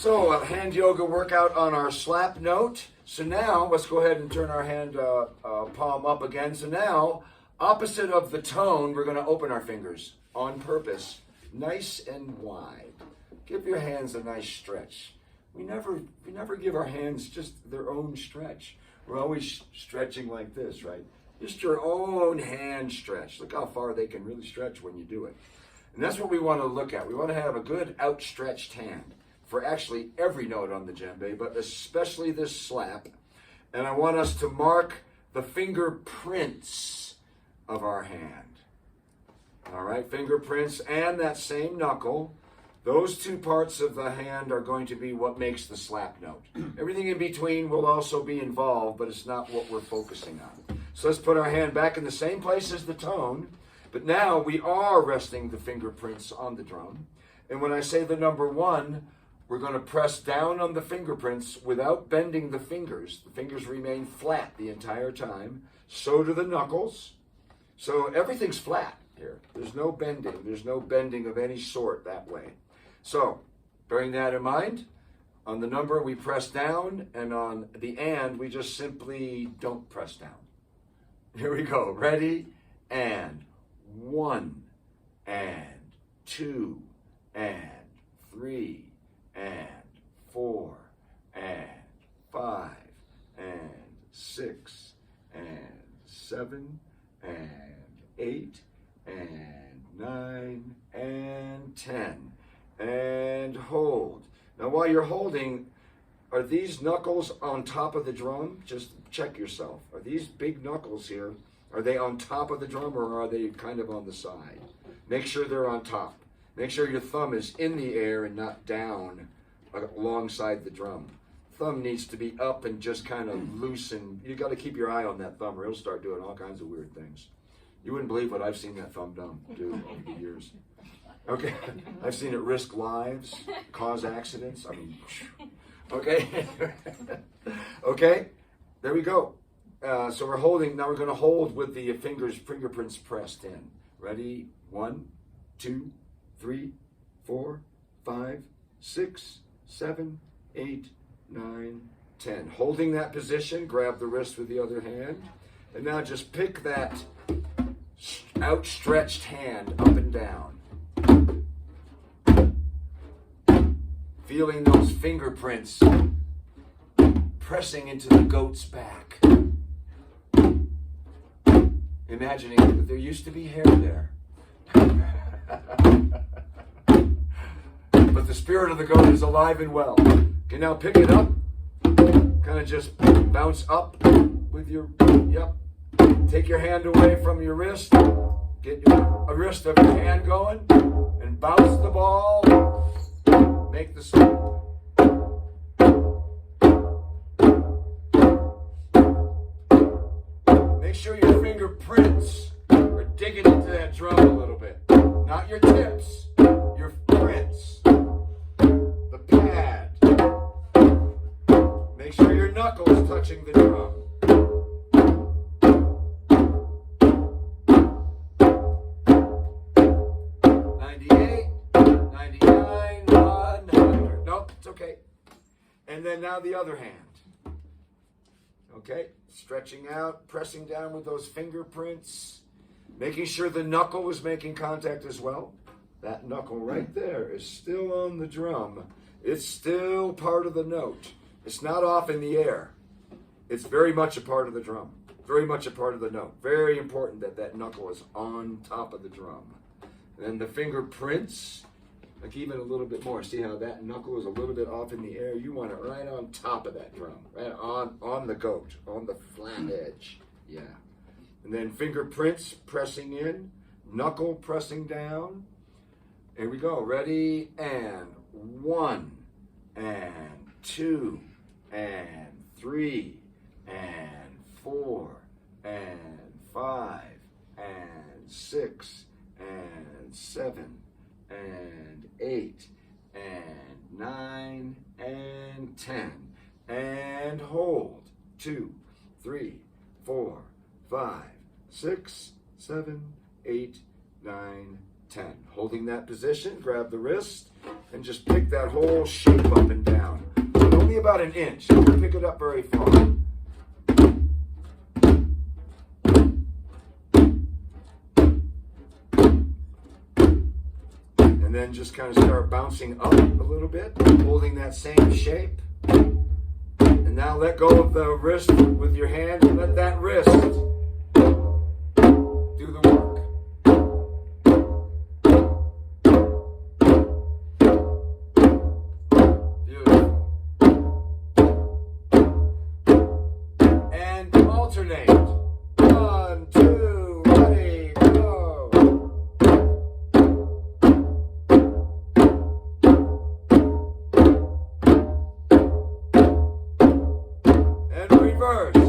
So a hand yoga workout on our slap note. So now let's go ahead and turn our hand palm up again. So now, opposite of the tone, we're going to open our fingers on purpose, nice and wide. Give your hands a nice stretch. We never give our hands just their own stretch. We're always stretching like this, right? Just your own hand stretch. Look how far they can really stretch when you do it. And that's what we want to look at. We want to have a good outstretched hand for actually every note on the djembe, but especially this slap. And I want us to mark the fingerprints of our hand. All right, fingerprints and that same knuckle. Those two parts of the hand are going to be what makes the slap note. Everything in between will also be involved, but it's not what we're focusing on. So let's put our hand back in the same place as the tone, but now we are resting the fingerprints on the drum. And when I say the number 1, we're going to press down on the fingerprints without bending the fingers. The fingers remain flat the entire time. So do the knuckles. So everything's flat here. There's no bending. There's no bending of any sort that way. So, bearing that in mind, on the number we press down, and on the and we just simply don't press down. Here we go. Ready? And 1, and 2, and 3, and 4, and 5, and 6, and 7, and 8, and 9, and 10. And hold. Now while you're holding, are these knuckles on top of the drum? Just check yourself. Are these big knuckles here, are they on top of the drum or are they kind of on the side? Make sure they're on top. Make sure your thumb is in the air and not down alongside the drum. Thumb needs to be up and just kind of loose, and you got to keep your eye on that thumb or it'll start doing all kinds of weird things. You wouldn't believe what I've seen that thumb do over the years. Okay, I've seen it risk lives, cause accidents. I mean, okay. Okay, there we go. So we're holding, now we're going to hold with the fingerprints pressed in. Ready? 1, 2, 3, 4, 5, 6, 7, 8, 9, 10. Holding that position, grab the wrist with the other hand. And now just pick that outstretched hand up and down. Feeling those fingerprints pressing into the goat's back. Imagining that there used to be hair there. But the spirit of the goat is alive and well. Okay, now pick it up. Kind of just bounce up with your, yep. Take your hand away from your wrist. Get a wrist of your hand going. And bounce the ball. Make the swing. Make sure your fingerprints are digging into that drum a little bit. Not your tips, your prints. The pad. Make sure your knuckles touching the drum. Okay, and then now the other hand. Okay, stretching out, pressing down with those fingerprints, making sure the knuckle is making contact as well. That knuckle right there is still on the drum. It's still part of the note. It's not off in the air. It's very much a part of the drum, very much a part of the note. Very important that that knuckle is on top of the drum. And then the fingerprints, like even a little bit more. See how that knuckle is a little bit off in the air? You want it right on top of that drum, right on the goat, on the flat edge. Yeah. And then fingerprints pressing in, knuckle pressing down. Here we go. Ready? And 1, and 2, and 3, and 4, and 5, and 6, and 7, and 8, and 9, and 10. And hold. 2, 3, 4, 5, 6, 7, 8, 9, 10. Holding that position, grab the wrist, and just pick that whole shape up and down. an inch. Don't pick it up very far. And then just kind of start bouncing up a little bit, holding that same shape. And now let go of the wrist with your hand and let that wrist do the work. Beautiful. And alternate. 1, 2, ready, go. And reverse.